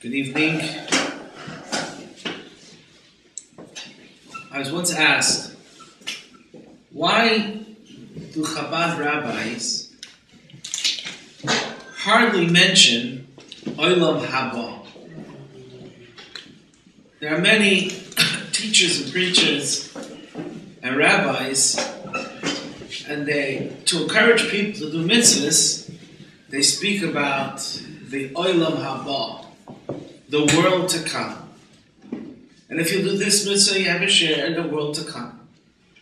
Good evening. I was once asked, why do Chabad rabbis hardly mention Olam Haba? There are many teachers and preachers and rabbis, and to encourage people to do mitzvahs, they speak about the Olam Haba, the world to come. And if you do this mitzvah, you have a share in the world to come.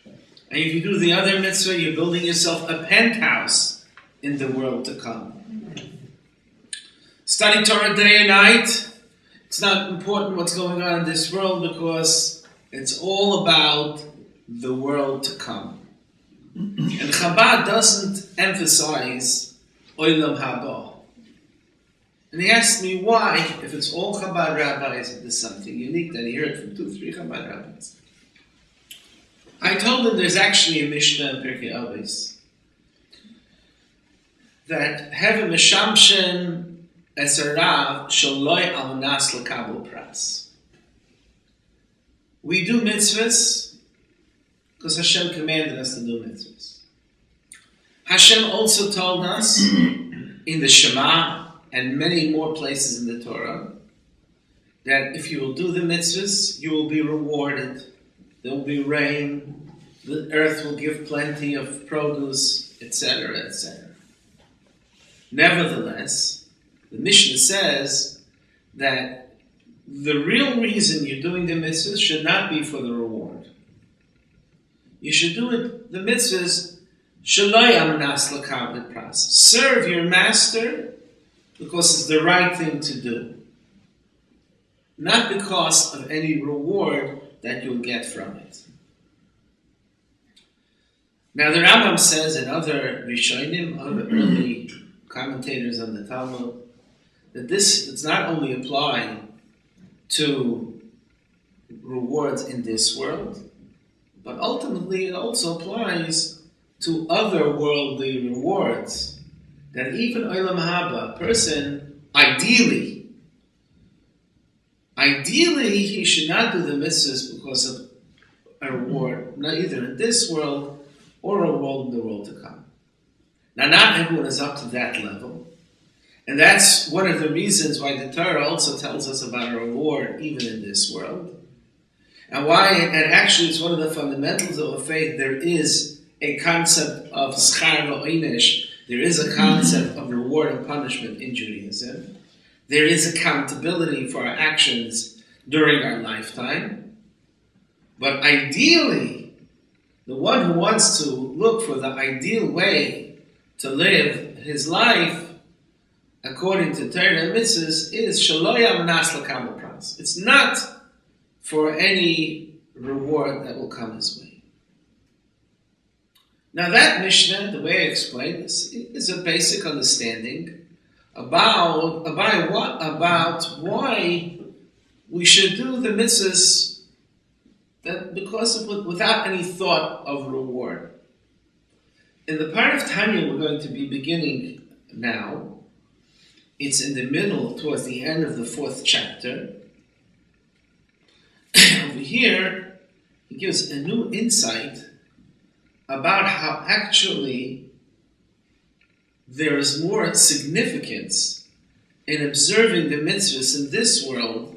And if you do the other mitzvah, you're building yourself a penthouse in the world to come. Study Torah day and night. It's not important what's going on in this world because it's all about the world to come. And Chabad doesn't emphasize Olam Haba. And he asked me why, if it's all Chabad rabbis, there's something unique that he heard from 2-3 Chabad rabbis. I told him there's actually a Mishnah in Pirkei Avos that have a meshamshen as a rav shaloi amunas l'kabel pras. We do mitzvahs because Hashem commanded us to do mitzvahs. Hashem also told us in the Shema and many more places in the Torah that if you will do the mitzvahs, you will be rewarded. There will be rain, the earth will give plenty of produce, etc., etc. Nevertheless, the Mishnah says that the real reason you're doing the mitzvahs should not be for the reward. You should do it, the mitzvahs, shaloi amnas l'kabel pras. Serve your master because it's the right thing to do. Not because of any reward that you'll get from it. Now the Rambam says, and other Rishonim, other early commentators on the Talmud, that this does not only apply to rewards in this world, but ultimately it also applies to other worldly rewards. That even Olam Haba, a person, ideally, he should not do the mitzvahs because of a reward, not either in this world or a world in the world to come. Now, not everyone is up to that level. And that's one of the reasons why the Torah also tells us about a reward even in this world. And actually it's one of the fundamentals of a faith. There is a concept of schar v'onesh. There is a concept of reward and punishment in Judaism. There is accountability for our actions during our lifetime. But ideally, the one who wants to look for the ideal way to live his life according to Torah and mitzvahs is shaloi amnas l'kabel pras. It's not for any reward that will come his way. Now that Mishnah, the way I explained this, is a basic understanding about why we should do the mitzvahs without any thought of reward. In the part of Tanya we're going to be beginning now, it's in the middle, towards the end of the 4th chapter. Over here, he gives a new insight about how actually there is more significance in observing the mitzvahs in this world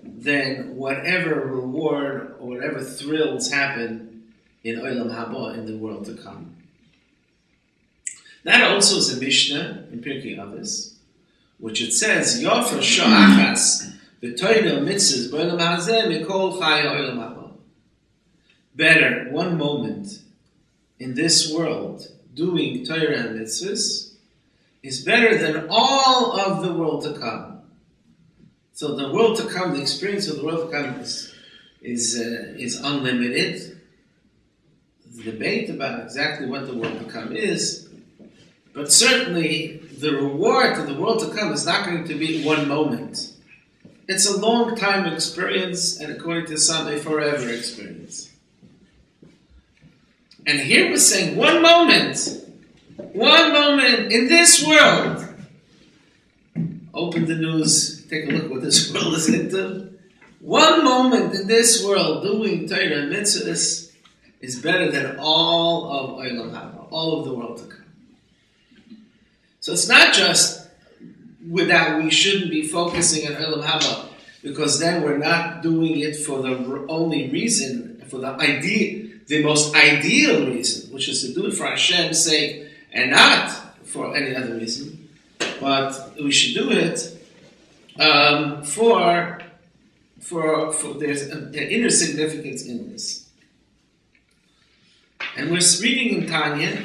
than whatever reward or whatever thrills happen in Olam Haba, in the world to come. That also is a Mishnah in Pirkei Avos, which it says, Yofer sha'achas v'toyna mitzvahs b'olam hazeh mikol chaya Olam Haba. Better one moment in this world doing Torah and mitzvahs is better than all of the world to come. So the world to come, the experience of the world to come is unlimited. The debate about exactly what the world to come is, but certainly the reward to the world to come is not going to be one moment. It's a long time experience, and according to some, a forever experience. And here we're saying one moment in this world, Open the news, take a look what this world is into. One moment in this world doing Torah and mitzvahs is better than all of Olam Haba, all of the world to come. So it's not just that we shouldn't be focusing on Olam Haba, because then we're not doing it for the only reason, for the most ideal reason, which is to do it for Hashem's sake and not for any other reason. But we should do it for there's an inner significance in this. And we're reading in Tanya,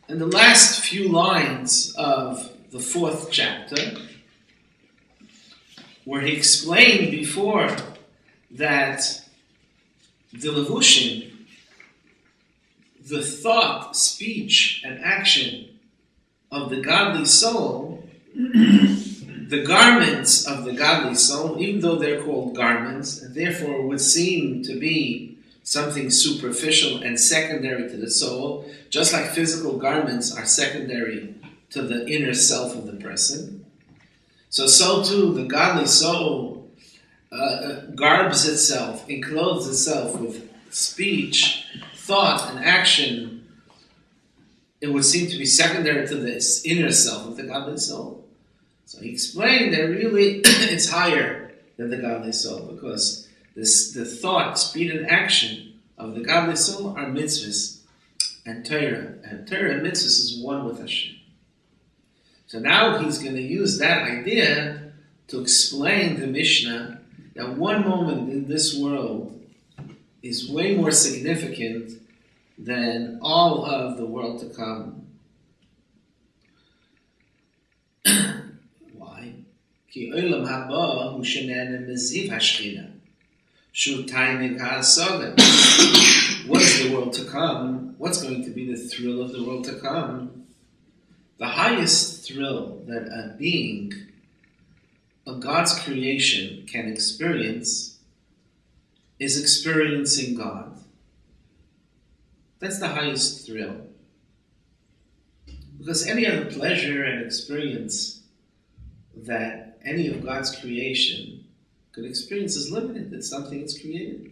in the last few lines of the 4th chapter, where he explained before that the levushim, the thought, speech, and action of the godly soul, the garments of the godly soul, even though they're called garments, and therefore would seem to be something superficial and secondary to the soul, just like physical garments are secondary to the inner self of the person. So too, the godly soul garbs itself, encloses itself with speech, thought, and action. It would seem to be secondary to this inner self of the godly soul. So he explained that really it's higher than the godly soul, because the thought, speed, and action of the godly soul are mitzvahs and Torah. And Torah and mitzvahs is one with Hashem. So now he's going to use that idea to explain the Mishnah that one moment in this world is way more significant than all of the world to come. Why? Ki olam haba hu shenana meziv hashchina shu tainik ha'asaga. What is the world to come? What's going to be the thrill of the world to come? The highest thrill that a being of God's creation can experience is experiencing God. That's the highest thrill. Because any other pleasure and experience that any of God's creation could experience is limited. It's something that's created.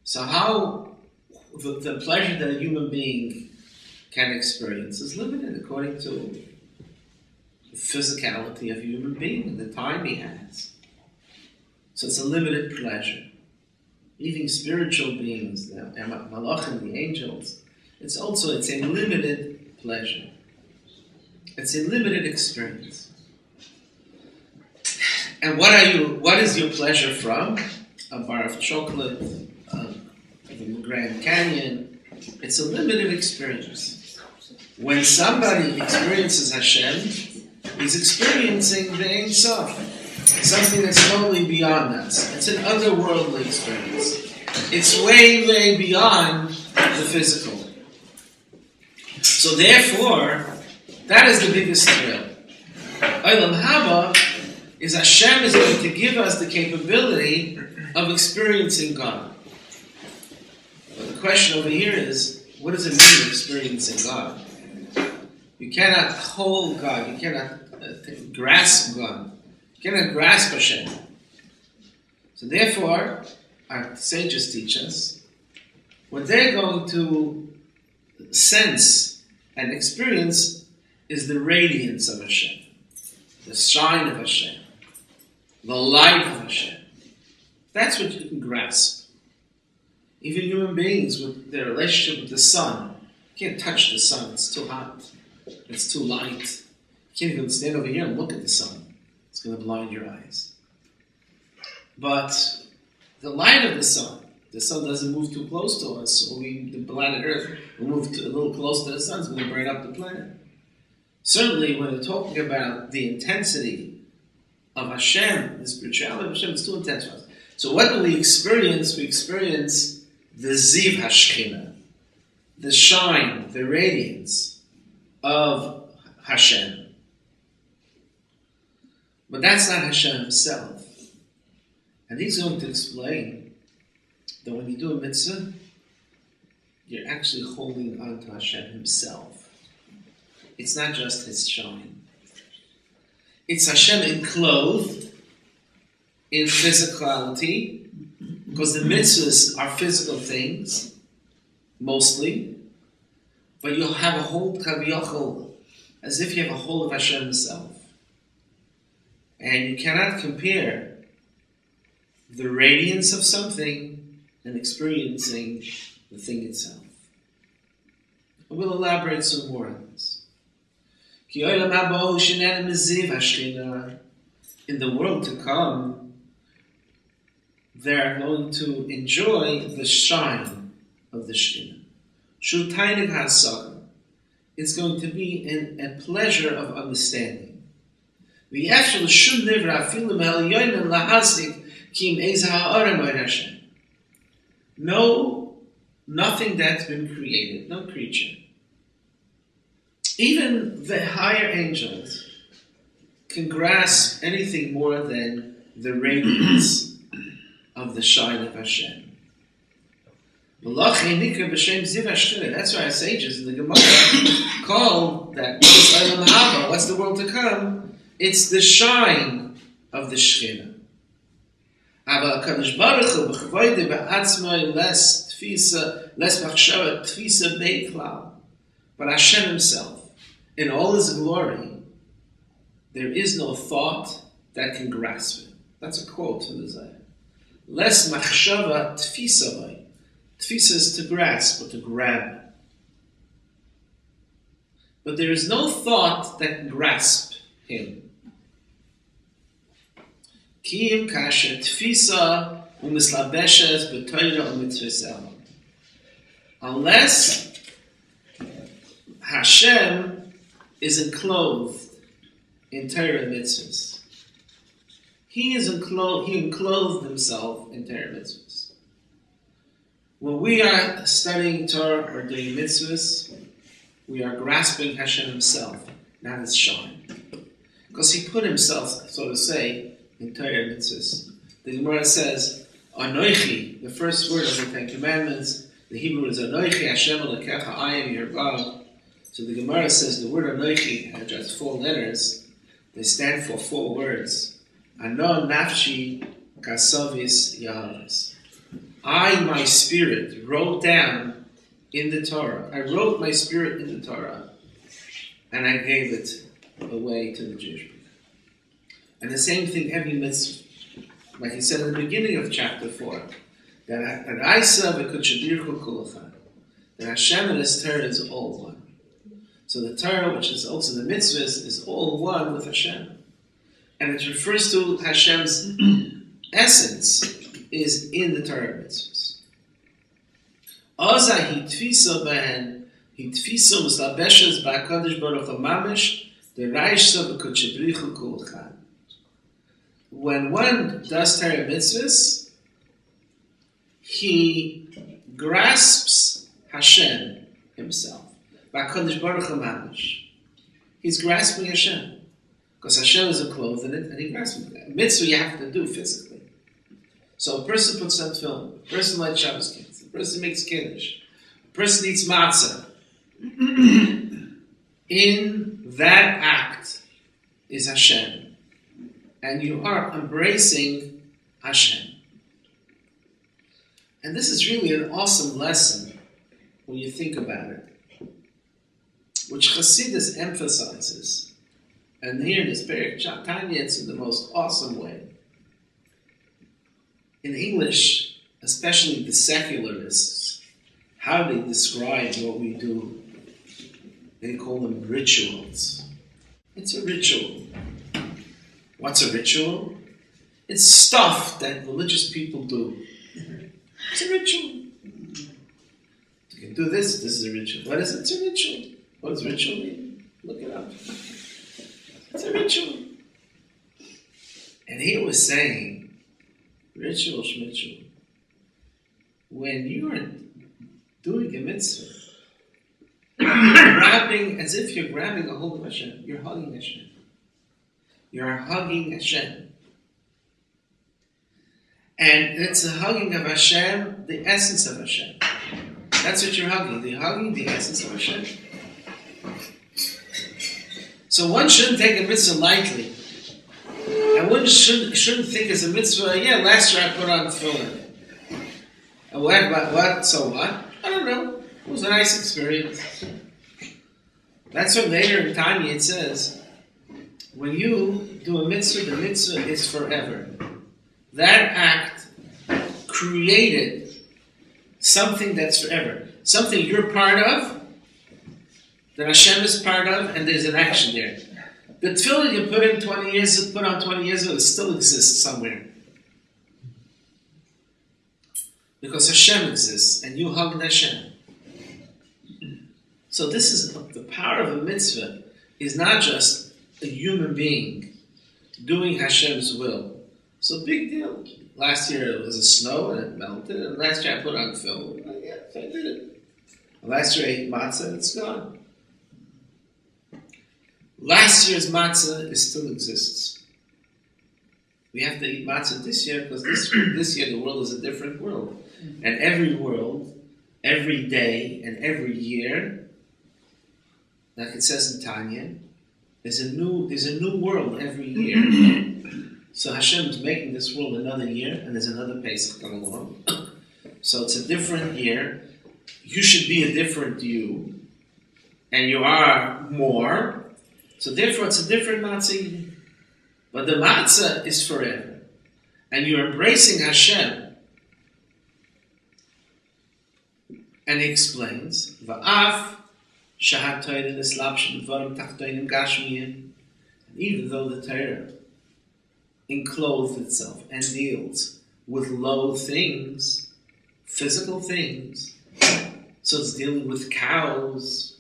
So how the pleasure that a human being can experience is limited according to the physicality of a human being and the time he has. So it's a limited pleasure. Even spiritual beings, the malachim, the angels, it's a limited pleasure. It's a limited experience. And what is your pleasure from? A bar of chocolate, the Grand Canyon. It's a limited experience. When somebody experiences Hashem, he's experiencing the Ein Sof, something that's totally beyond us. It's an otherworldly experience. It's way, way beyond the physical. So therefore, that is the biggest thrill. Olam Haba is Hashem is going to give us the capability of experiencing God. But the question over here is, what does it mean experiencing God? You cannot hold God. You cannot grasp God. You cannot grasp Hashem. So therefore, our sages teach us, what they're going to sense and experience is the radiance of Hashem, the shine of Hashem, the light of Hashem. That's what you can grasp. Even human beings with their relationship with the sun, you can't touch the sun, it's too hot, it's too light. You can't even stand over here and look at the sun. It's going to blind your eyes. But the light of the sun doesn't move too close to us, so the planet Earth will move a little close to the sun, it's going to burn up the planet. Certainly, when we're talking about the intensity of Hashem, the spirituality of Hashem, it's too intense for us. So what do we experience? We experience the Ziv Hashchina, the shine, the radiance of Hashem. But that's not Hashem himself. And he's going to explain that when you do a mitzvah, you're actually holding on to Hashem himself. It's not just his shine. It's Hashem enclosed in physicality, because the mitzvahs are physical things, mostly, but you'll have a whole kaviyachol, as if you have a whole of Hashem himself. And you cannot compare the radiance of something and experiencing the thing itself. And we'll elaborate some more on this. In the world to come, they are going to enjoy the shine of the Shekhinah. It's going to be a pleasure of understanding. No, nothing that's been created, no creature. Even the higher angels can grasp anything more than the radiance of the shine of Hashem. That's why our sages in the Gemara call that what's the world to come? It's the shine of the Shekhinah. But Hashem himself, in all his glory, there is no thought that can grasp it. That's a quote from the Zohar. Les machshava tfisa bay. Tfisa is to grasp or to grab. But there is no thought that can grasp him. Kiyim kasher tfisa umislabeshes b'toyra u'mitzvah. Unless Hashem is enclosed in Torah mitzvahs. He enclosed himself in Torah mitzvahs. When we are studying Torah or doing mitzvahs, we are grasping Hashem himself, not his shine. Because he put himself, so to say, in Torah mitzvahs. The Gemara says, Anoichi, the first word of the Ten Commandments, the Hebrew is Anoichi Hashem Elokecha, I am your God. So the Gemara says the word Anoichi has just 4 letters. They stand for 4 words. Ano nafshi kasovis yahavis. I, my spirit, wrote down in the Torah. I wrote my spirit in the Torah, and I gave it away to the Jewish people. And the same thing, every mitzvah, like he said in the beginning of chapter 4, that I saw that Hashem and His Torah is all one. So the Torah, which is also the mitzvahs, is all one with Hashem. And it refers to Hashem's essence is in the Torah mitzvahs. Oza hitfisa behen, hitfisa muslabeshes ba'akadosh baruch hu mamish, deraishsa b'kodshebrichu kulchad. When one does Torah mitzvahs, he grasps Hashem himself. Ba'akadosh baruch hu mamish. He's grasping Hashem. Because Hashem is enclosed in it, and he grasps it. Mitzvah you have to do physically. So a person puts on film, a person lights Shabbos kids, a person makes kiddush, a person eats matzah. In that act is Hashem. And you are embracing Hashem. And this is really an awesome lesson when you think about it, which Chassidus emphasizes. And here in this Perek Tanya, it's in the most awesome way. In English, especially the secularists, how they describe what we do, they call them rituals. It's a ritual. What's a ritual? It's stuff that religious people do. It's a ritual. You can do this is a ritual. What is it? It's a ritual. What does ritual mean? Look it up. It's a ritual. And he was saying, ritual, schmitchul. When you are doing a mitzvah, you're grabbing, as if you're grabbing a hold of Hashem. You're hugging Hashem. You're hugging Hashem. And it's a hugging of Hashem, the essence of Hashem. That's what you're hugging. You're hugging the essence of Hashem. So one shouldn't take a mitzvah lightly. one shouldn't think as a mitzvah, yeah, last year I put on tefillin. And what? So what? I don't know. It was a nice experience. That's what later in Tanya it says, when you do a mitzvah, the mitzvah is forever. That act created something that's forever. Something you're part of, that Hashem is part of, and there's an action there. The tefillin you put on 20 years ago, it still exists somewhere. Because Hashem exists, and you hug Hashem. So this is the power of a mitzvah, is not just a human being doing Hashem's will. So big deal. Last year it was a snow and it melted, and last year I put on film. Yeah, so I did it. Last year I ate matzah and it's gone. Last year's matzah still exists. We have to eat matzah this year because this year the world is a different world. And every world, every day, and every year, like it says in Tanya, there's a new world every year. So Hashem is making this world another year, and there's another Pesach coming along. So it's a different year. You should be a different you, and you are more. So therefore, it's a different matzah eating. But the matzah is forever, and you're embracing Hashem. And he explains, "Va'af shahatoyin eslapshin dvarim tachtoinim gashmiyim." Even though the Torah enclothes itself and deals with low things, physical things, so it's dealing with cows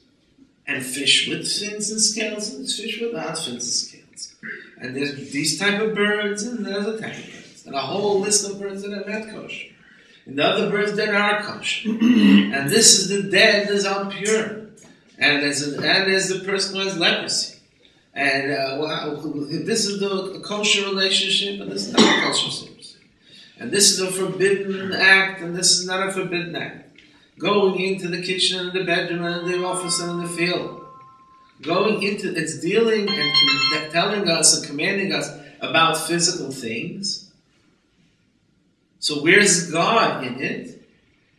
and fish with fins and scales, and fish without fins and scales. And there's these type of birds and the other type of birds, and a whole list of birds that are not kosher. And the other birds that are kosher. And this is the dead is impure. And there's the person who has leprosy. And this is the kosher relationship, and this is not a kosher relationship. And this is a forbidden act, and this is not a forbidden act. Going into the kitchen and the bedroom and the office and in the field. It's dealing and telling us and commanding us about physical things. So where's God in it?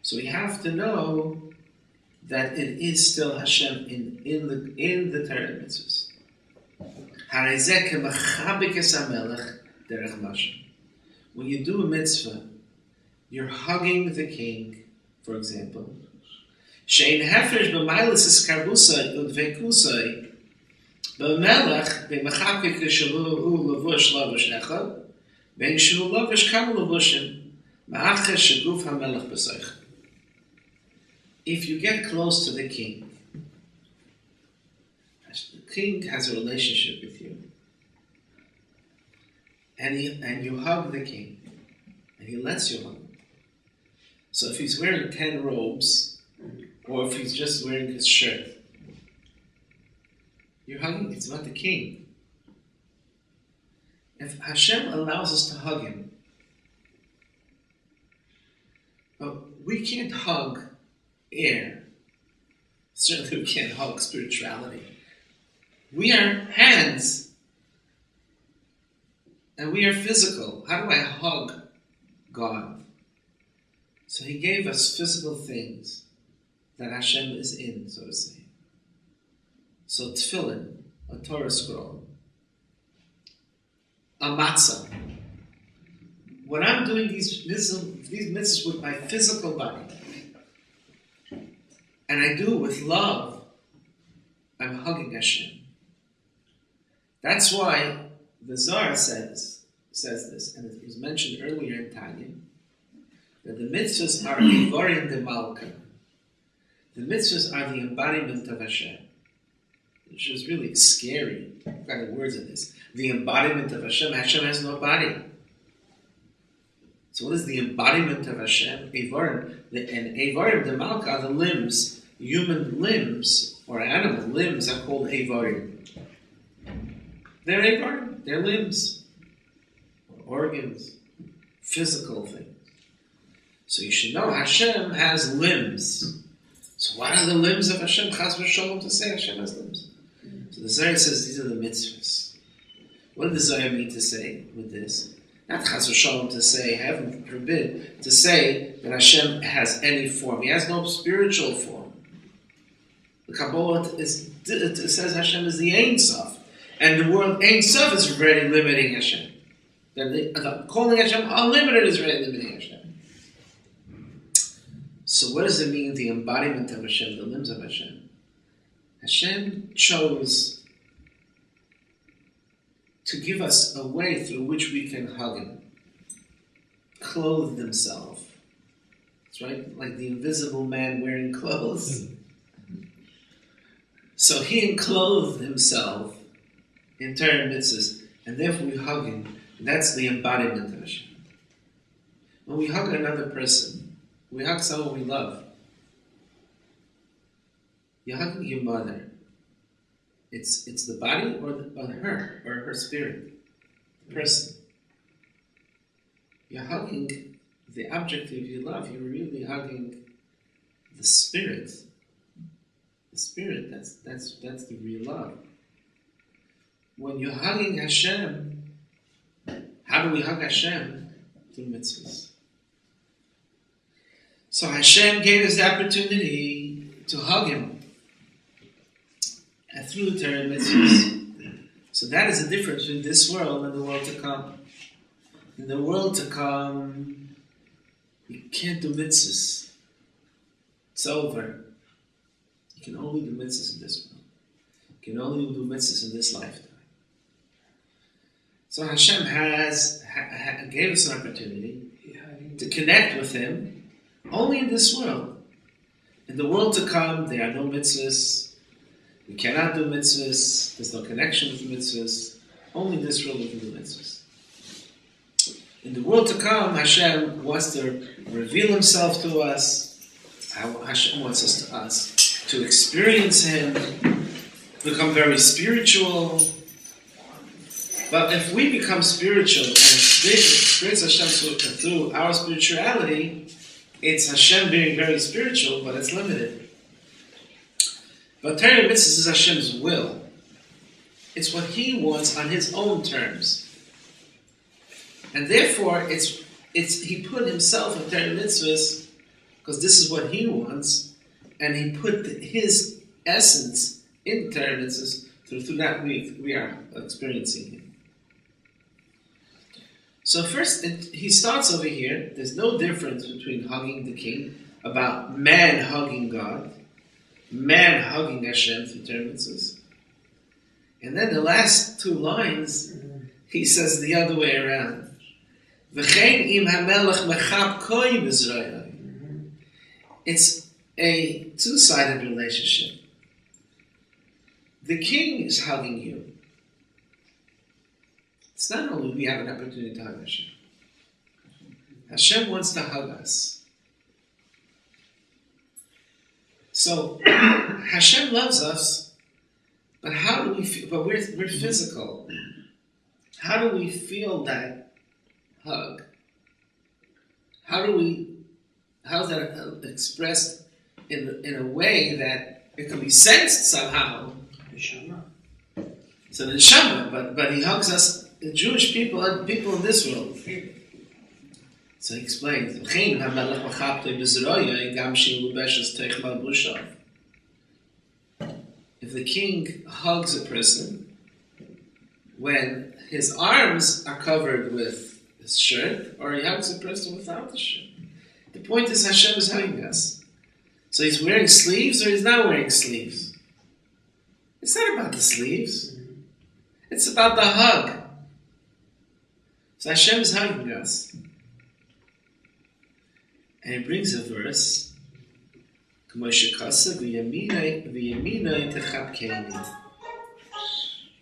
So we have to know that it is still Hashem in the Torah mitzvahs. When you do a mitzvah, you're hugging the king, for example. Shein hefresh b'mailis eskarbusa udveikusai b'melech b'mechapik shalu levush lavush echad b'en shalu lavush kam levushim ma'achesh sheguf hamelech b'soich. If you get close to the king has a relationship with you, and you hug the king, and he lets you hug him. So if he's wearing 10 robes, or if he's just wearing his shirt, you're hugging. It's not the king. If Hashem allows us to hug him, we can't hug air. Certainly we can't hug spirituality. We are hands, and we are physical. How do I hug God? So he gave us physical things that Hashem is in, so to say. So tefillin, a Torah scroll, a matzah. When I'm doing these mitzvahs with my physical body, and I do it with love, I'm hugging Hashem. That's why the Zohar says this, and it was mentioned earlier in Tanya, that the mitzvahs are Ivorim de Malka. The mitzvahs are the embodiment of Hashem, which is really scary. What kind of words are this? The embodiment of Hashem. Hashem has no body. So what is the embodiment of Hashem? Ivorim. And Ivorim de Malka are the limbs. Human limbs or animal limbs are called Ivorim. They're Ivorim. They're limbs, organs, physical things. So you should know Hashem has limbs. So what are the limbs of Hashem? Chas v'sholom to say Hashem has limbs. So the Zohar says these are the mitzvahs. What does the Zohar mean to say with this? Not chas v'shalom to say, heaven forbid, to say that Hashem has any form. He has no spiritual form. The Kabbalah it says Hashem is the Ein Sof. And the word Ein Sof is already limiting Hashem. Calling Hashem unlimited is already limiting Hashem. So what does it mean, the embodiment of Hashem, the limbs of Hashem? Hashem chose to give us a way through which we can hug Him, clothe Himself. That's right, like the invisible man wearing clothes. So He enclothed Himself in Torah and mitzvahs, and therefore we hug Him. That's the embodiment of Hashem. When we hug another person, we hug someone we love. You're hugging your mother. It's the body or her spirit, the person. You're hugging the object of your love. You're really hugging the spirit. The spirit, that's the real love. When you're hugging Hashem, how do we hug Hashem? Through mitzvahs. So Hashem gave us the opportunity to hug Him. And through the Torah and mitzvahs. So that is the difference between this world and the world to come. In the world to come, you can't do mitzvahs. It's over. You can only do mitzvahs in this world. You can only do mitzvahs in this lifetime. So Hashem gave us an opportunity to connect with Him only in this world. In the world to come, there are no mitzvahs. We cannot do mitzvahs. There's no connection with the mitzvahs. Only in this world we can do mitzvahs. In the world to come, Hashem wants to reveal Himself to us. Hashem wants us to experience Him, become very spiritual. But if we become spiritual and experience Hashem through our spirituality, it's Hashem being very spiritual, but it's limited. But Torah and mitzvahs is Hashem's will. It's what He wants on His own terms. And therefore, He put Himself in Torah and mitzvahs because this is what He wants, and He put His essence in Torah and mitzvahs. Through that we are experiencing Him. So first, He starts over here. There's no difference between hugging the King, about man hugging God, man hugging Hashem through Torah mitzvahs. And then the last two lines, He says the other way around. V'chein im hamelech mechab koi b'zrayai. It's a two-sided relationship. The King is hugging you. It's not only we have an opportunity to hug Hashem. Hashem wants to hug us. So Hashem loves us, but how do we feel? But we're physical. How do we feel that hug? How is that expressed in a way that it can be sensed somehow? So the neshama, but He hugs us, the Jewish people and people in this world. So He explains, if the King hugs a person, when his arms are covered with his shirt, or he hugs a person without the shirt. The point is Hashem is hugging us. So He's wearing sleeves or He's not wearing sleeves. It's not about the sleeves. It's about the hug. So Hashem is hugging us. And He brings a verse.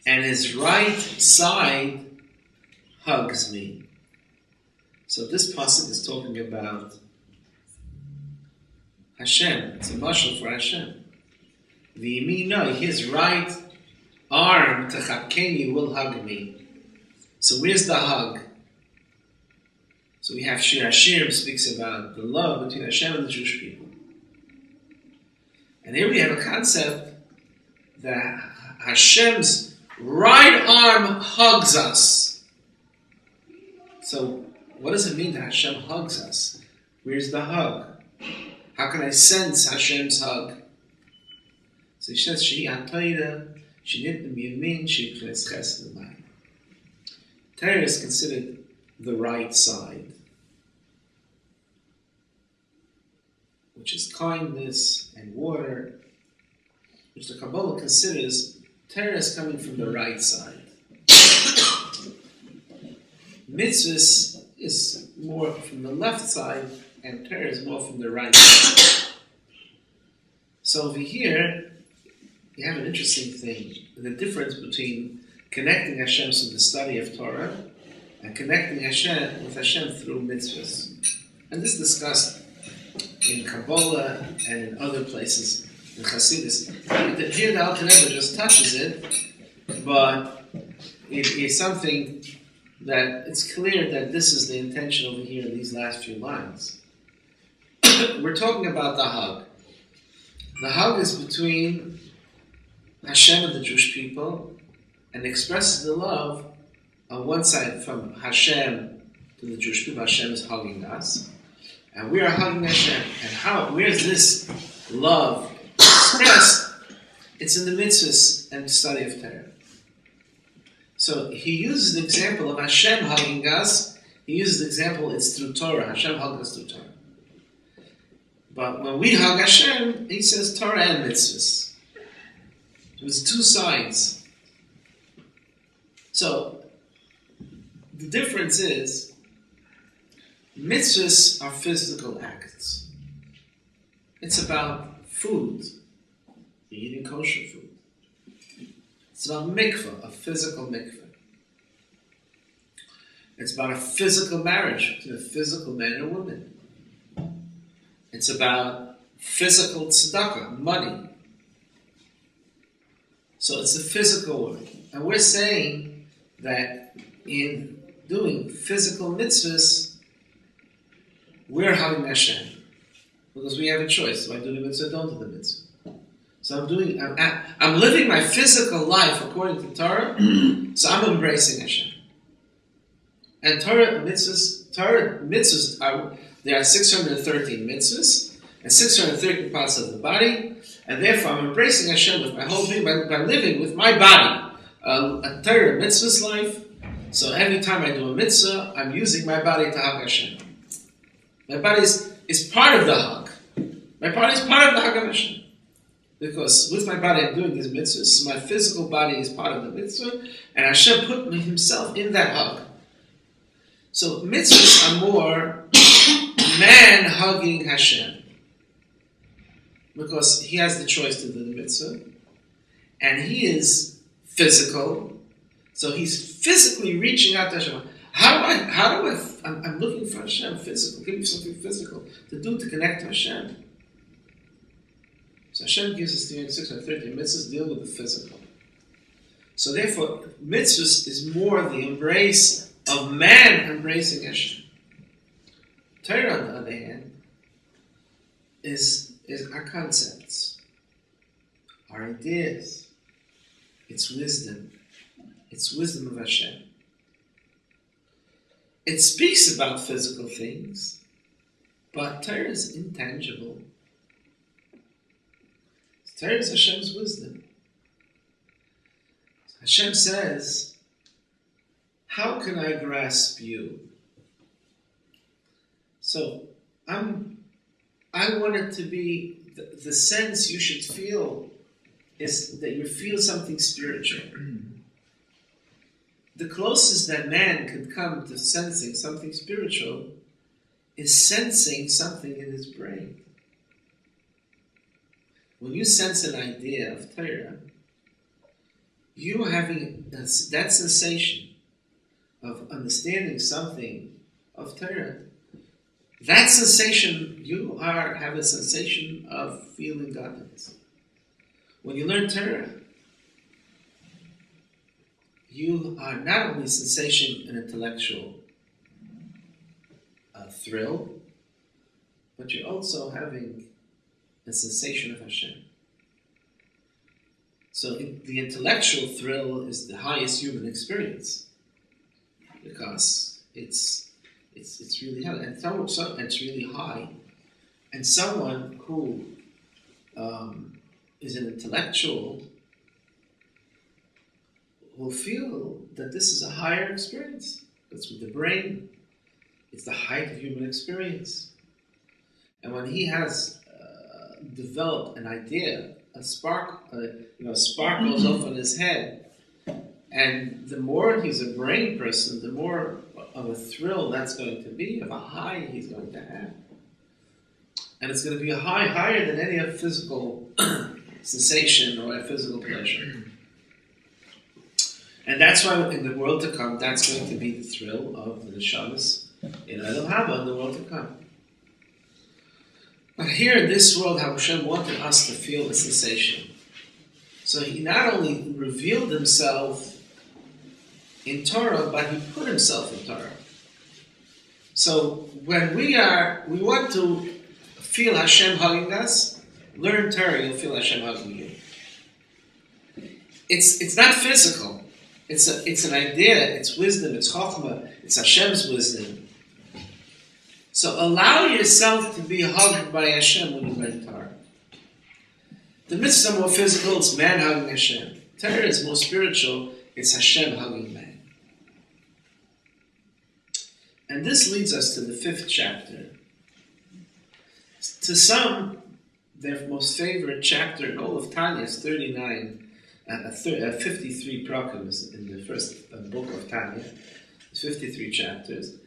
And His right side hugs me. So this pasuk is talking about Hashem. It's a mashal for Hashem. His right arm techapkeni will hug me. So where's the hug? So we have Shir Hashirim speaks about the love between Hashem and the Jewish people. And here we have a concept that Hashem's right arm hugs us. So, what does it mean that Hashem hugs us? Where's the hug? How can I sense Hashem's hug? So he says, Torah is considered the right side, which is kindness and water, which the Kabbalah considers Torah is coming from the right side. Mitzvahs is more from the left side, and Torah is more from the right side. So over here, you have an interesting thing. The difference between connecting Hashem through the study of Torah and connecting Hashem with Hashem through mitzvahs. And this is discussed in Kabbalah and in other places in Hasidus. Here the Alter Rebbe just touches it, but it is something that it's clear that this is the intention over here in these last few lines. We're talking about the hug. The hug is between Hashem and the Jewish people and expresses the love on one side from Hashem to the Jewish people. Hashem is hugging us, and we are hugging Hashem. And where's this love expressed? It's in the mitzvahs and the study of Torah. So he uses the example of Hashem hugging us. He uses the example, it's through Torah. Hashem hugs us through Torah. But when we hug Hashem, he says Torah and mitzvahs. There's two sides. So the difference is, mitzvahs are physical acts. It's about food. You're eating kosher food. It's about mikvah, a physical mikvah. It's about a physical marriage between a physical man and a woman. It's about physical tzedakah, money. So it's the physical world. And we're saying that in doing physical mitzvahs, we're hugging Hashem. Because we have a choice. Do I do the mitzvah? Don't do the mitzvah. So I'm living my physical life according to Torah, so I'm embracing Hashem. And Torah mitzvahs there are 613 mitzvahs, and 613 parts of the body, and therefore I'm embracing Hashem with my whole being by living with my body a Torah mitzvah's life. So every time I do a mitzvah, I'm using my body to hug Hashem. My body is part of the hug. My body is part of the hug of Hashem. Because with my body I'm doing these mitzvahs, so my physical body is part of the mitzvah, and Hashem put himself in that hug. So mitzvahs are more man hugging Hashem. Because he has the choice to do the mitzvah, and he is physical, so he's physically reaching out to Hashem. I'm looking for Hashem physical. Give me something physical to do to connect to Hashem. So Hashem gives us 630 mitzvahs deal with the physical. So therefore, mitzvahs is more the embrace of man embracing Hashem. Torah, on the other hand, is our concepts, our ideas. It's wisdom. It's wisdom of Hashem. It speaks about physical things, but Torah is intangible. Torah is Hashem's wisdom. Hashem says, how can I grasp you? So, I want it to be, the sense you should feel is that you feel something spiritual. The closest that man can come to sensing something spiritual is sensing something in his brain. When you sense an idea of Torah, you having that sensation of understanding something of Torah, that sensation, you have a sensation of feeling godliness. When you learn Torah, you are not only sensation an intellectual thrill, but you're also having a sensation of Hashem. So the intellectual thrill is the highest human experience because it's really high, and it's really high. And someone who is an intellectual will feel that this is a higher experience. That's with the brain. It's the height of human experience. And when he has developed an idea, a spark goes off in his head, and the more he's a brain person, the more of a thrill that's going to be, of a high he's going to have. And it's going to be a high higher than any other physical sensation or a physical pleasure. And that's why in the world to come, that's going to be the thrill of the neshamas in Olam Haba, in the world to come. But here in this world, Hashem wanted us to feel a sensation. So he not only revealed himself in Torah, but he put himself in Torah. So when we want to feel Hashem hugging us, learn Torah, you'll feel Hashem hugging you. It's not physical. It's an idea, it's wisdom, it's chokhmah, it's Hashem's wisdom. So allow yourself to be hugged by Hashem when you learn Torah. The mitzvahs are more physical, it's man hugging Hashem. Torah is more spiritual, it's Hashem hugging man. And this leads us to the 5th chapter. To some, their most favorite chapter in all of Tanya is 53 prakim in the first book of Tanya, 53 chapters.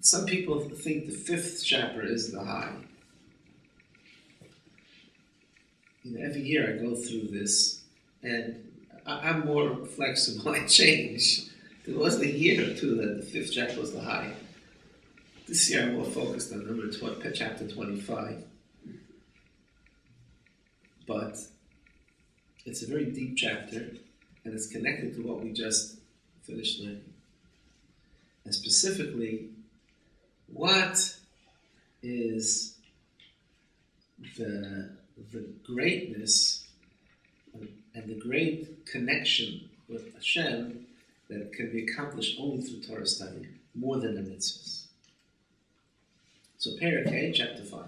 Some people think the 5th chapter is the high. Every year I go through this, and I'm more flexible. I change. There was a year or two that the 5th chapter was the high. This year I'm more focused on chapter 25. But it's a very deep chapter, and it's connected to what we just finished learning. And specifically, what is the greatness and the great connection with Hashem that can be accomplished only through Torah study, more than the mitzvahs. So Perek A, chapter 5.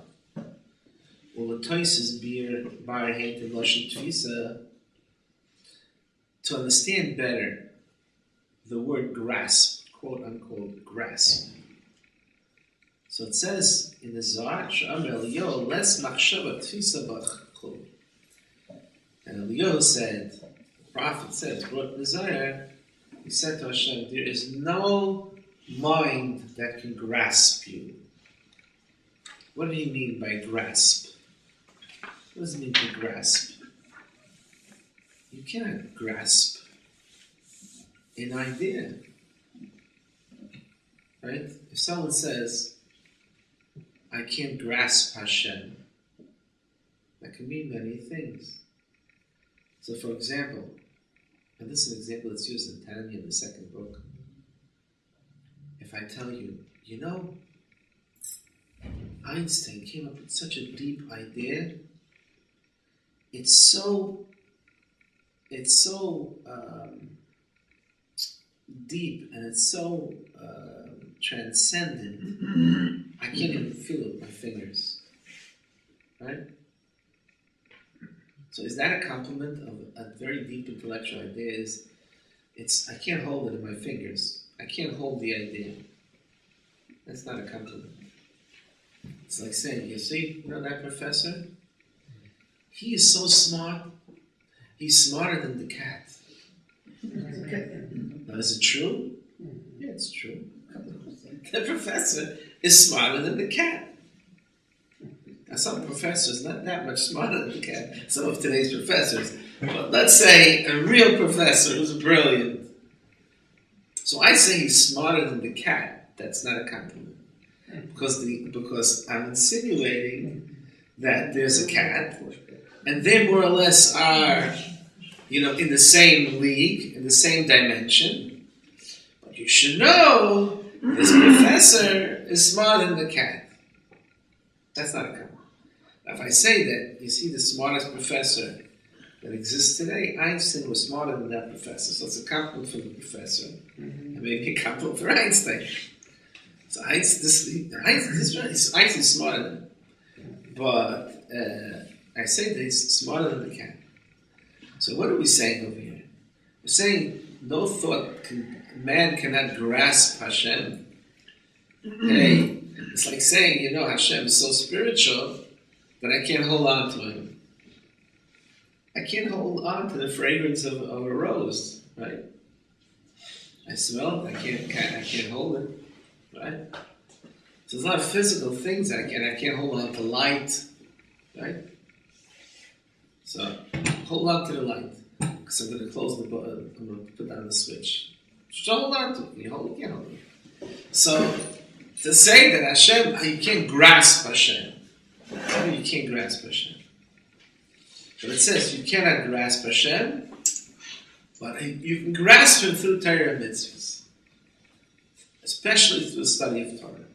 To understand better the word grasp, quote unquote grasp. So it says in the Zohar, and Eliyahu said, the prophet said, wrote in the Zohar, he said to Hashem, there is no mind that can grasp you. What do you mean by grasp? What does it mean to grasp? You cannot grasp an idea. Right? If someone says, I can't grasp Hashem, that can mean many things. So for example, and this is an example that's used in Tanya in the 2nd book. If I tell you, Einstein came up with such a deep idea, it's so deep and it's so transcendent, I can't even feel it with my fingers. Right? So is that a compliment of a very deep intellectual idea? I can't hold it in my fingers. I can't hold the idea. That's not a compliment. It's like saying, you see, that professor? He is so smart. He's smarter than the cat. Now, is it true? Yeah, it's true. The professor is smarter than the cat. Now, some professors not that much smarter than the cat. Some of today's professors. But let's say a real professor who's brilliant. So I say he's smarter than the cat. That's not a compliment. Because I'm insinuating that there's a cat, and they more or less are, in the same league, in the same dimension. But you should know this professor is smarter than the cat. That's not a compliment. Now, if I say that, you see the smartest professor that exists today, Einstein was smarter than that professor. So it's a compliment for the professor, and maybe a compliment for Einstein. So Einstein's smarter than him. But I say that he's smarter than the cat. So what are we saying over here? We're saying no man cannot grasp Hashem. Hey, it's like saying, Hashem is so spiritual that I can't hold on to him. I can't hold on to the fragrance of a rose, right? I smell it, I can't hold it, right? So there's a lot of physical things I can't hold on to light, right? So hold on to the light, because I'm going to close the button, I'm going to put down the switch. So hold on to it, you can't hold it. So to say that Hashem, you can't grasp Hashem. How do you can't grasp Hashem? But it says you cannot grasp Hashem, but you can grasp Him through Torah and mitzvahs, especially through the study of Torah.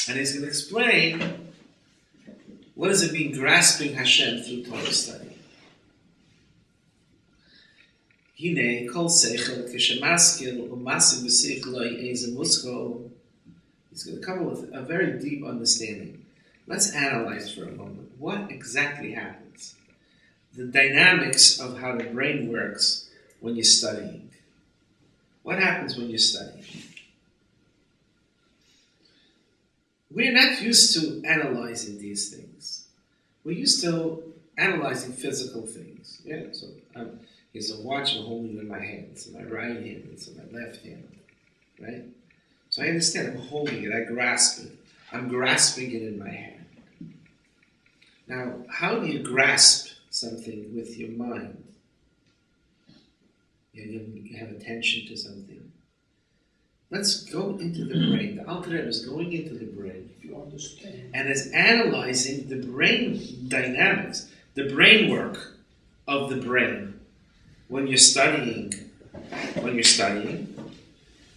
And he's going to explain what does it mean grasping Hashem through Torah study. Hine kol seichel k'shemaskil u'masim b'sichloi eizem musko. He's going to come with a very deep understanding. Let's analyze for a moment what exactly happens. The dynamics of how the brain works when you're studying. What happens when you're studying? We're not used to analyzing these things. We're used to analyzing physical things. Yeah, so here's a watch I'm holding in my hand. It's in my right hand. It's in my left hand. Right? So I understand. I'm holding it. I grasp it. I'm grasping it in my hand. Now, how do you grasp something with your mind? You have attention to something. Let's go into the brain. The Alter Rebbe is going into the brain. If you understand. And is analyzing the brain dynamics, the brain work of the brain when you're studying.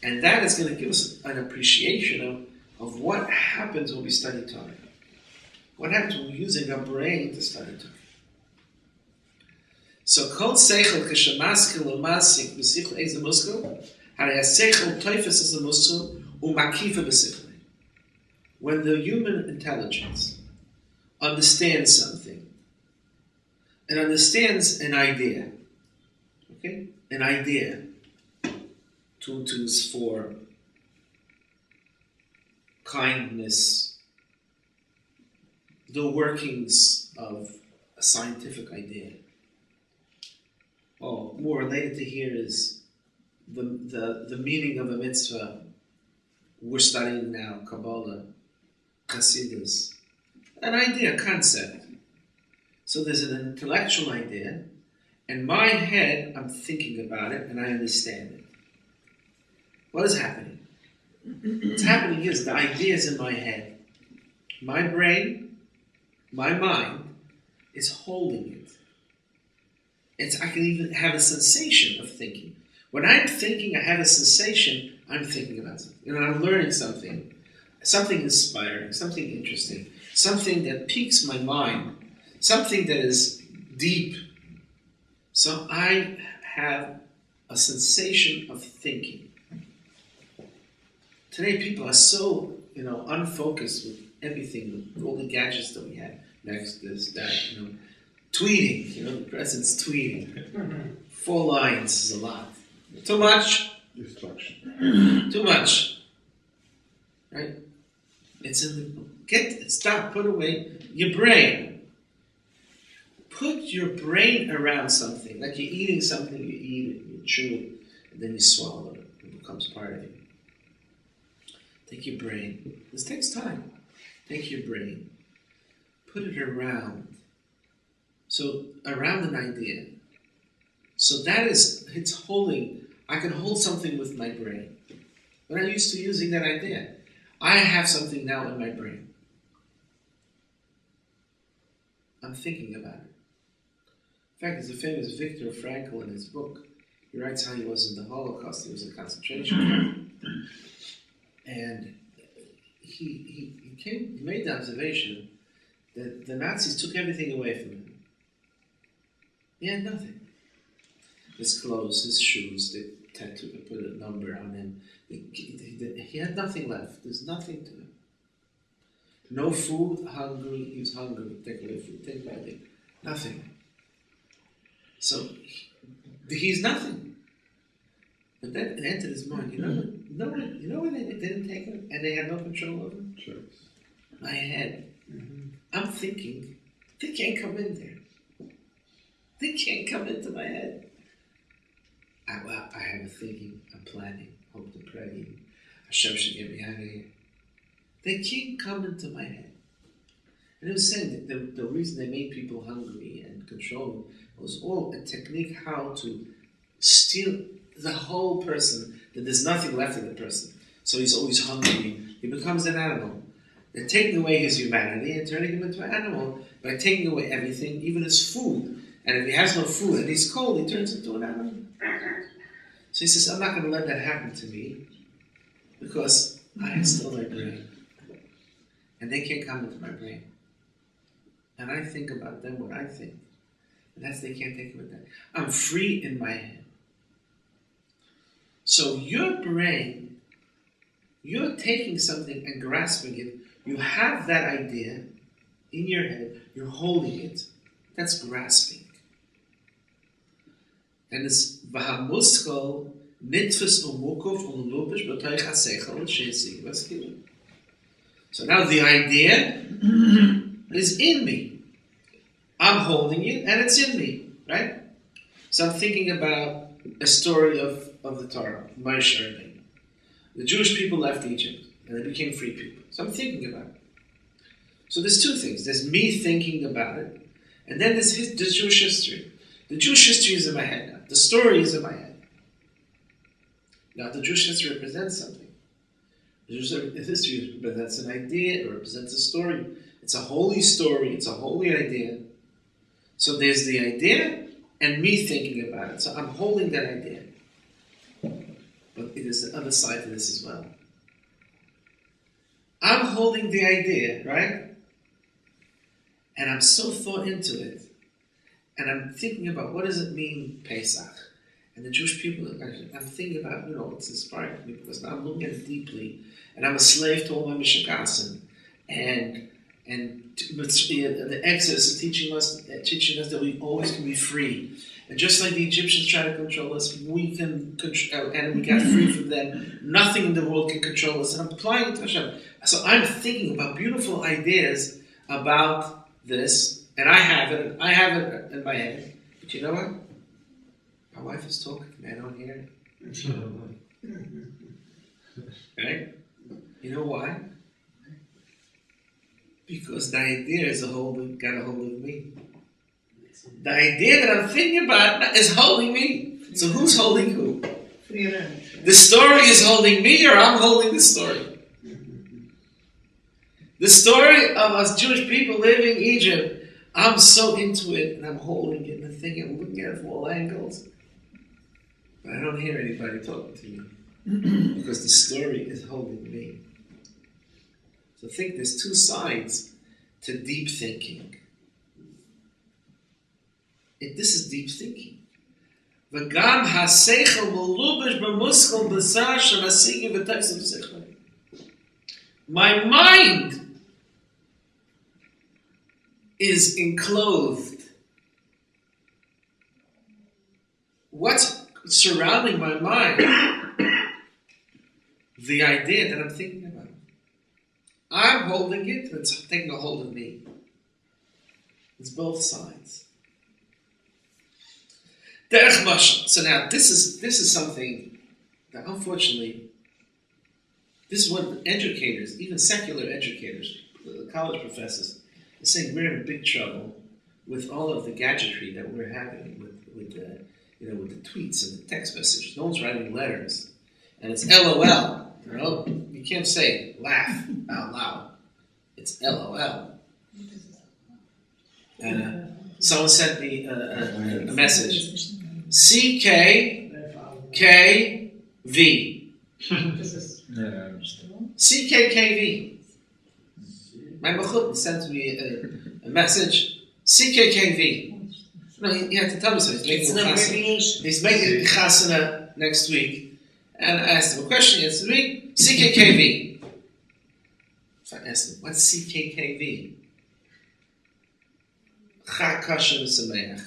And that is going to give us an appreciation of what happens when we study Torah. What happens when we're using our brain to study Torah? So, kol seichel k'shemaskil u'masik b'sichel eizem muskel, harei seichel toifes as a muskel u'makifa b'sichel. When the human intelligence understands something, it understands an idea. Okay? An idea. Tutus for kindness, the workings of a scientific idea. Oh, more related to here is the meaning of a mitzvah. We're studying now Kabbalah, Chassidus. An idea, a concept. So there's an intellectual idea, and my head, I'm thinking about it, and I understand it. What is happening? What's happening is the idea is in my head. My brain, my mind, is holding it. I can even have a sensation of thinking. When I'm thinking, I have a sensation, I'm thinking about something. I'm learning something inspiring, something interesting, something that piques my mind, something that is deep. So I have a sensation of thinking. Today, people are so, unfocused with everything, with all the gadgets that we have. Next, this, that, tweeting. The president's tweeting. 4 lines is a lot. Too much. Destruction. Too much. Right? Stop. Put away your brain. Put your brain around something. Like you're eating something, you eat it, you chew it, and then you swallow it. It becomes part of you. Take your brain. This takes time. Take your brain. Put it around. So, around an idea. So it's holding. I can hold something with my brain. But I'm used to using that idea. I have something now in my brain. I'm thinking about it. In fact, there's a famous Viktor Frankl in his book. He writes how he was in the Holocaust. He was in a concentration camp. And he made the observation that the Nazis took everything away from him. He had nothing. His clothes, his shoes, they tattooed, they put a number on him. He had nothing left. There's nothing to him. No food, hungry, he was hungry. Take away food, take away everything. Nothing. So he's nothing. But then it entered his mind. You know when they didn't take him and they had no control over him? Sure. My head. I'm thinking, they can't come in there. They can't come into my head. I have a thinking, I'm planning, hope to pray. Hashem should get me out of here. They can't come into my head. And it was saying that the reason they made people hungry and control them was all a technique how to steal the whole person, that there's nothing left of the person. So he's always hungry. He becomes an animal. They're taking away his humanity and turning him into an animal by taking away everything, even his food. And if he has no food and he's cold, he turns into an animal. So he says, I'm not going to let that happen to me because I stole their brain. And they can't come into my brain. And I think about them what I think. And that's they can't take it with that. I'm free in my head. So your brain, you're taking something and grasping it. You have that idea in your head. You're holding it. That's grasping. And it's Vahamuskal Nitfus Umukov Unlubish Batoich Hasechel Shesi Vaskilu. So now the idea is in me. I'm holding it and it's in me, right? So I'm thinking about a story of the Torah, Moshe Rabbeinu. The Jewish people left Egypt and they became free people. So I'm thinking about it. So there's two things. There's me thinking about it, and then there's the Jewish history. The Jewish history is in my head now. The story is in my head. Now the Jewish history represents something. The Jewish history represents an idea, it represents a story. It's a holy story, it's a holy idea. So there's the idea and me thinking about it. So I'm holding that idea. But it is the other side to this as well. I'm holding the idea, right? And I'm so thought into it. And I'm thinking about what does it mean, Pesach? And the Jewish people, I'm thinking about, it's inspiring me because now I'm looking at it deeply. And I'm a slave to all my Mishakasim. And the Exodus is teaching us that we always can be free. And just like the Egyptians try to control us, we can control, and we got free from them. Nothing in the world can control us. And I'm applying it to Hashem. So I'm thinking about beautiful ideas about this, and I have it in my head. But you know what? My wife is talking to me. I don't hear it. Right? You know why? Because the idea got a hold of me. The idea that I'm thinking about is holding me. So who's holding who? The story is holding me, or I'm holding the story? The story of us Jewish people living in Egypt, I'm so into it, and I'm holding it and thinking, I'm looking at it from all angles. But I don't hear anybody talking to me. Because the story is holding me. So think there's two sides to deep thinking. This is deep thinking. V'gam ha'seichel melubish b'muskel b'sar shemasikim v'teksim seichel. My mind is enclosed. What's surrounding my mind? The idea that I'm thinking about. I'm holding it, and it's taking a hold of me. It's both sides. So now this is something that unfortunately, this is what educators, even secular educators, college professors, are saying we're in big trouble with all of the gadgetry that we're having with the tweets and the text messages. No one's writing letters, and it's LOL. You can't say laugh out loud. It's LOL. And someone sent me a message. CKKV. CKKV. My Mechut sent me a message. CKKV. No, he had to tell me so. It's an abbreviation. He's making chasana next week. And I asked him a question. He answered me, CKKV. So I asked him, what's CKKV? Chag Kosher V'Sameach.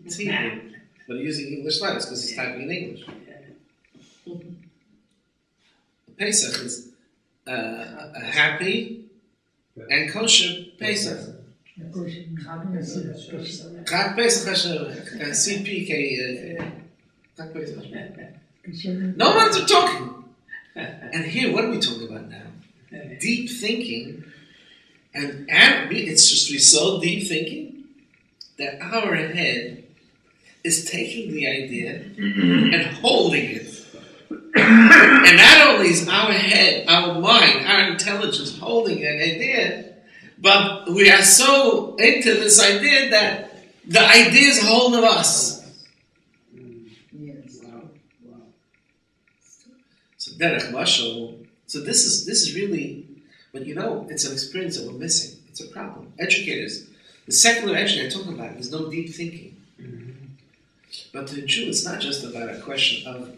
It's Hebrew. But he's using English letters because he's typing in English. Pesach is a happy and kosher Pesach. Chag Pesach Hashem, CPK. Chag Pesach. No one's talking. And here, what are we talking about now? Deep thinking. And it's just we so deep thinking that our head is taking the idea and holding it. And not only is our head, our mind, our intelligence holding an idea, but we are so into this idea that the idea is a hold of us. Yes. Wow. So derech mashal. So this is really, but it's an experience that we're missing. It's a problem. Educators, the secular educator talking about it, there's no deep thinking. But to the Jew, it's not just about a question of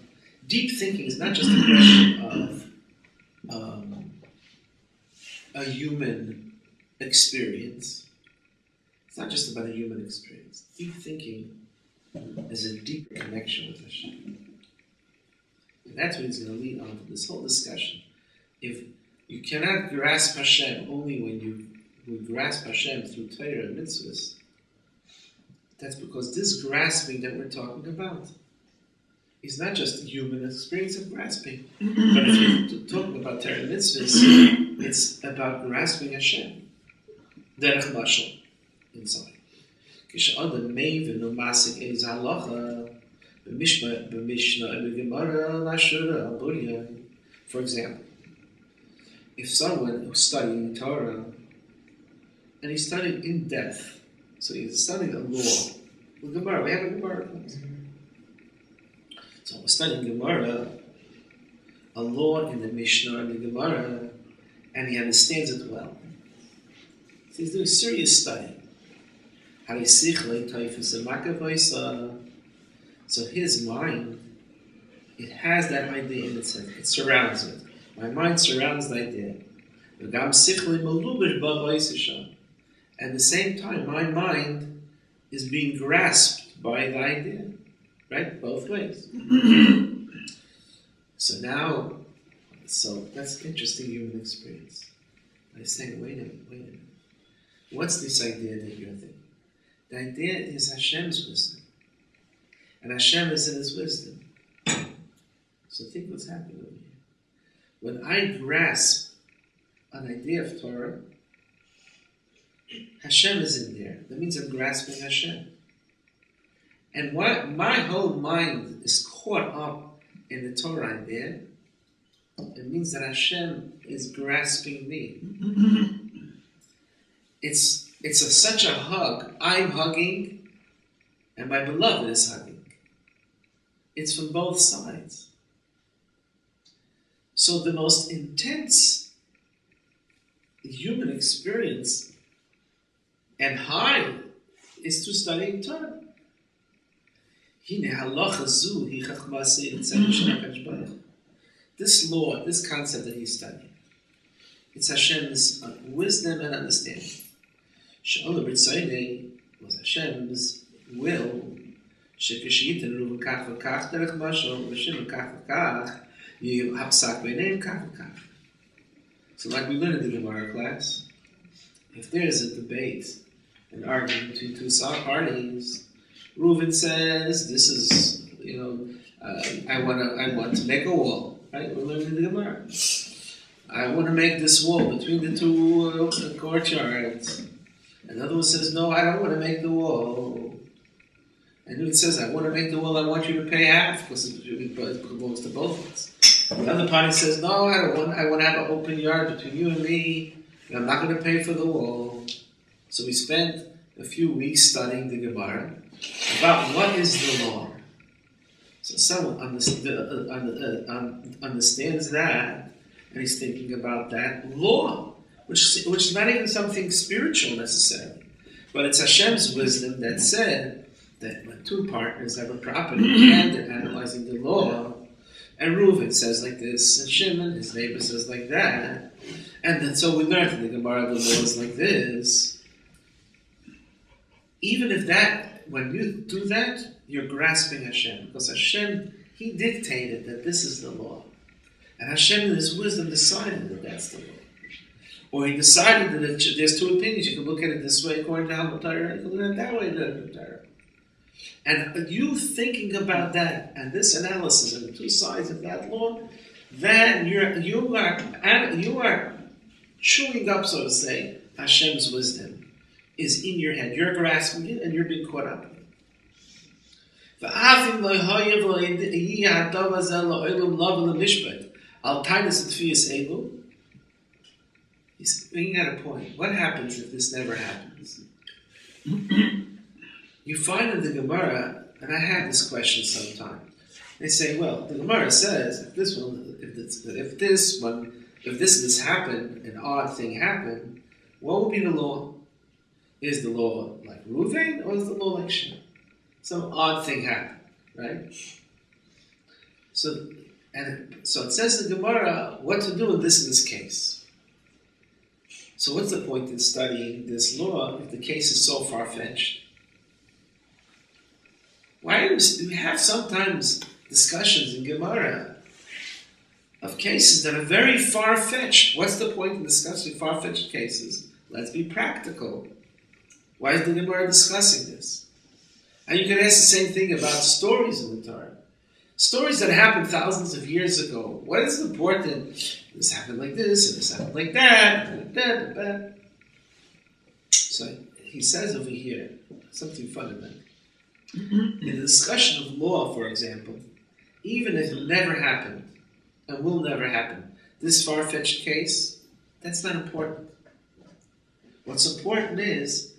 deep thinking. Is not just a question of a human experience. It's not just about a human experience. Deep thinking is a deeper connection with Hashem. And that's what he's going to lead on to this whole discussion. If you cannot grasp Hashem only when you grasp Hashem through Torah and mitzvahs, that's because this grasping that we're talking about is not just a human experience of grasping. But if you're talking about Torah and mitzvahs, it's about grasping Hashem. Derech mashal inside. Kish'adam meiven u'masik eiz halacha b'mishnah and b'gemara l'ashura al-burya. For example, if someone who's studying Torah and he's studying in depth, so he's studying a law. The Gemara, we have a Gemara class. So we're studying Gemara, a law in the Mishnah and the Gemara, and he understands it well. So he's doing serious study. So his mind, it has that idea in itself. It surrounds it. My mind surrounds the idea. At the same time, my mind is being grasped by the idea, right? Both ways. So that's an interesting human experience. I was saying, wait a minute. What's this idea that you're thinking? The idea is Hashem's wisdom. And Hashem is in His wisdom. So think what's happening over here. When I grasp an idea of Torah, Hashem is in there. That means I'm grasping Hashem. And what my whole mind is caught up in the Torah idea, it means that Hashem is grasping me. It's such a hug. I'm hugging, and my beloved is hugging. It's from both sides. So the most intense human experience and high is through studying Torah. This law, this concept that he's studying, it's Hashem's wisdom and understanding. Was Hashem's will. So like we learned in the Gemara class, if there is a debate, an argument between two parties, Reuven says, "This is, I want to make a wall." Right? We're learning the Gemara. I want to make this wall between the two courtyards. Another one says, "No, I don't want to make the wall." And it says, "I want to make the wall. I want you to pay half because it belongs to both of us." The other party says, "No, I don't want. I want to have an open yard between you and me. And I'm not going to pay for the wall." So we spent a few weeks studying the Gemara about what is the law. So someone understands that, and he's thinking about that law, which is not even something spiritual necessarily, But it's Hashem's wisdom that said that when two partners have a property and they're analyzing the law, and Reuven says like this, and Shimon, his neighbor, says like that, and then so we learned in the Gemara the law is like this. Even if that, when you do that, you're grasping Hashem, because Hashem, He dictated that this is the law. And Hashem in His wisdom decided that that's the law. Or He decided that there's two opinions. You can look at it this way according to Talmud Torah, and you can look at it that way according to Torah. And you thinking about that, and this analysis of the two sides of that law, then you are chewing up, so to say, Hashem's wisdom is in your head. You're grasping it, and you're being caught up in it. He's bringing out a point. What happens if this never happens? You find in the Gemara, and I have this question sometimes. They say, well, the Gemara says if this happened, an odd thing happened, what would be the law? Is the law like Reuven, or is the law like Shimon? Some odd thing happened, right? So it says in the Gemara what to do in this case. So what's the point in studying this law if the case is so far-fetched? Why do we have sometimes discussions in Gemara of cases that are very far-fetched? What's the point in discussing far-fetched cases? Let's be practical. Why is the Gemara discussing this? And you can ask the same thing about stories in the Torah. Stories that happened thousands of years ago. What is important? This happened like this, and this happened like that. So he says over here something fundamental. In the discussion of law, for example, even if it never happened, and will never happen, this far-fetched case, that's not important. What's important is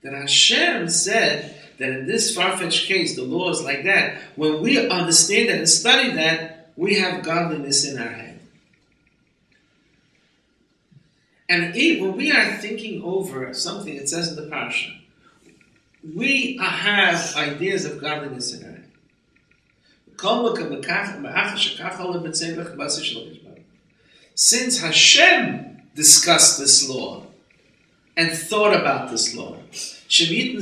that Hashem said that in this far-fetched case, the law is like that. When we understand that and study that, we have godliness in our head. And when we are thinking over something it says in the parasha, we have ideas of godliness in our head. Since Hashem discussed this law and thought about this law, Hashem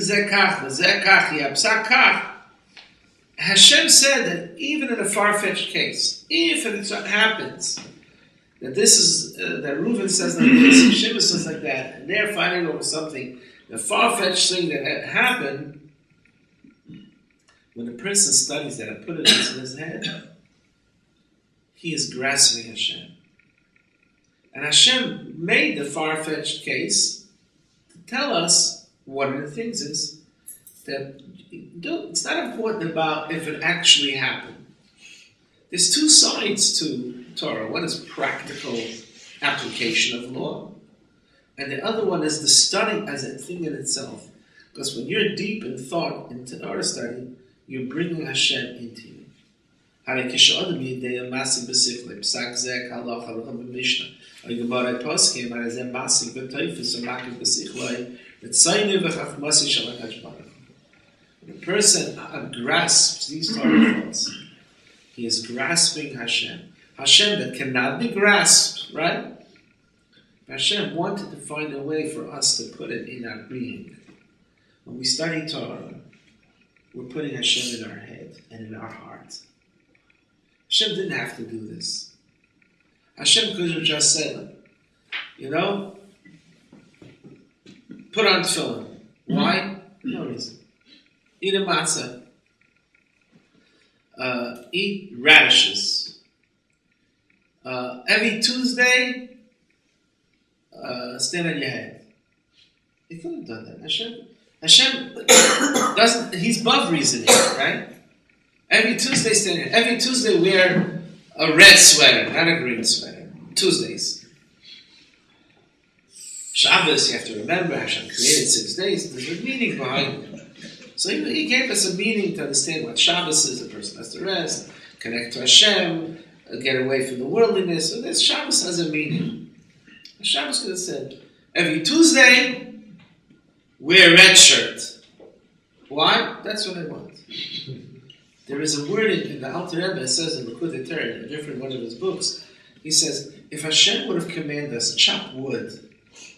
said that even in a far-fetched case, if it happens that this is that Reuven says like this, Shimon says like that, and they're fighting over something, the far-fetched thing that happened, when a person studies that and put it into his head, he is grasping Hashem. And Hashem made the far-fetched case to tell us one of the things is that it's not important about if it actually happened. There's two sides to Torah. One is practical application of law, and the other one is the study as a thing in itself. Because when you're deep in thought into Torah study, you're bringing Hashem into you. When a person grasps these Torah thoughts, he is grasping Hashem. Hashem that cannot be grasped, right? Hashem wanted to find a way for us to put it in our being. When we study Torah, we're putting Hashem in our head and in our heart. Hashem didn't have to do this. Hashem could have just said, put on tefillin. Why? No reason. Eat a matzah. Eat radishes. Every Tuesday, stand on your head. He could have done that. Hashem doesn't, he's above reasoning, right? Every Tuesday stand here. Every Tuesday wear a red sweater, not a green sweater. Tuesdays. Shabbos, you have to remember, Hashem created 6 days. There's a meaning behind it. So he gave us a meaning to understand what Shabbos is. A person has to rest, connect to Hashem, get away from the worldliness. So this Shabbos has a meaning. Shabbos could have said, every Tuesday, wear a red shirt. Why? That's what I want. There is a word in the Alter Rebbe says in Likkutei Torah, in a different one of his books. He says, if Hashem would have commanded us chop wood,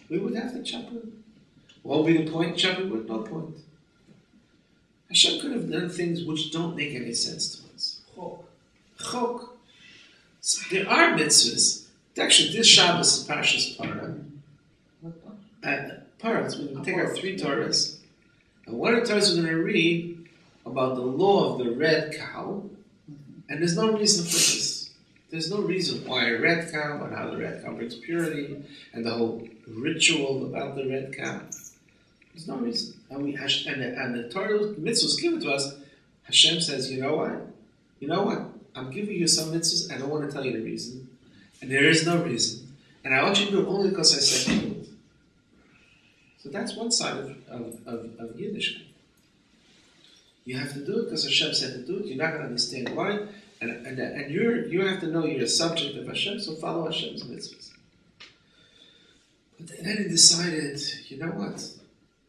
we would have to chop wood. What would be the point? Chopping wood? No point. Hashem could have done things which don't make any sense to us. Chok. So there are mitzvahs. Actually, this Shabbos is Parshas Parah. Parah, we're going to take our 3 Torahs. And one of the Torahs we're going to read about the law of the red cow. And there's no reason for this. There's no reason why a red cow and how the red cow brings purity and the whole ritual about the red cow. There's no reason. And the Torah mitzvahs given to us, Hashem says, you know what? I'm giving you some mitzvahs, I don't want to tell you the reason. And there is no reason. And I want you to do it only because I said to do it. So that's one side of Yiddishkeit. You have to do it because Hashem said to do it. You're not going to understand why. And you have to know you're a subject of Hashem, so follow Hashem's mitzvahs. But then he decided, you know what?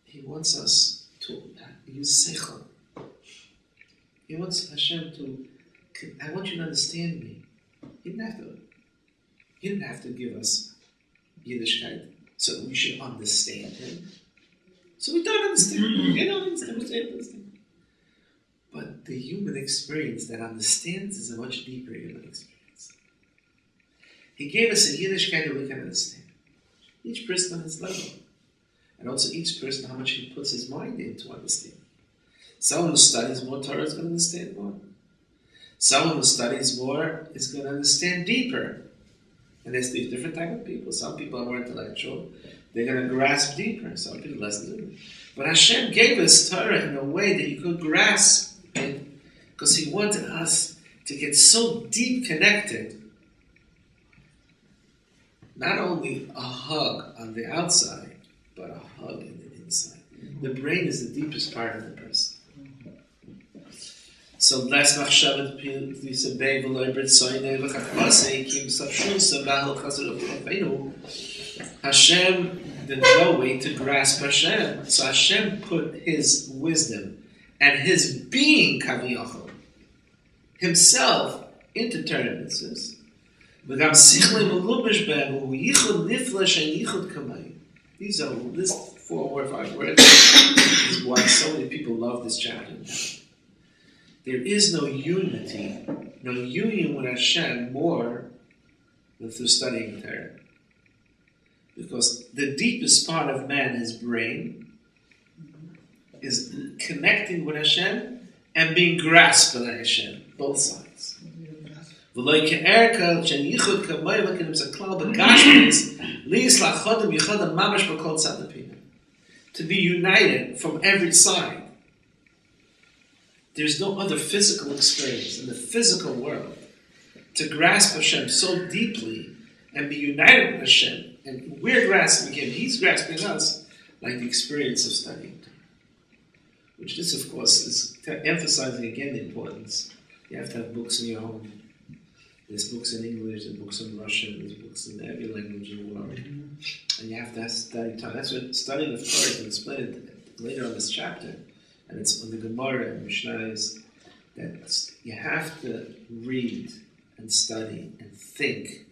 He wants us to use seichel. He wants Hashem to, I want you to understand me. He didn't have to give us Yiddishkeit so we should understand him. So we don't understand him. We don't understand. But the human experience that understands is a much deeper human experience. He gave us a Yiddishkeit that we can understand. Each person on his level. And also each person how much he puts his mind in to understand. Someone who studies more Torah is going to understand more. Someone who studies more is going to understand deeper. And there's these different type of people. Some people are more intellectual. They're going to grasp deeper. Some people less deeper. But Hashem gave us Torah in a way that you could grasp it because He wanted us to get so deep connected. Not only a hug on the outside, but a hug in the inside. The brain is the deepest part of the person. So less machshavet pisabei v'loy b'tzoynei v'chakvasei kim safshul sabahel chazar of Hashem, there's no way to grasp Hashem. So Hashem put His wisdom and His being kaviyachol, Himself into Torah mitzvahs. V'gam sichlei v'lubish ben v'hu yichud nifla shein yichud kamay. These are this 4 or 5 words. This is why so many people love this chapter. There is no unity, no union with Hashem more than through studying Torah. Because the deepest part of man, his brain, is connecting with Hashem and being grasped by Hashem, both sides. To be united from every side. There's no other physical experience in the physical world to grasp Hashem so deeply and be united with Hashem. And we're grasping Him, He's grasping us, like the experience of studying Torah. Which this, of course, is emphasizing again the importance. You have to have books in your home. There's books in English, there's books in Russian, there's books in every language in the world. And you have to study Torah. That's what studying of Torah is explained later on this chapter. And it's on the Gemara and Mishnah is that you have to read and study and think.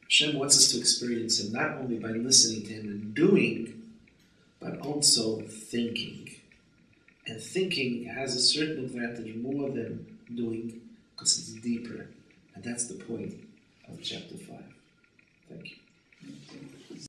Hashem wants us to experience Him not only by listening to Him and doing, but also thinking. And thinking has a certain advantage more than doing because it's deeper. And that's the point of chapter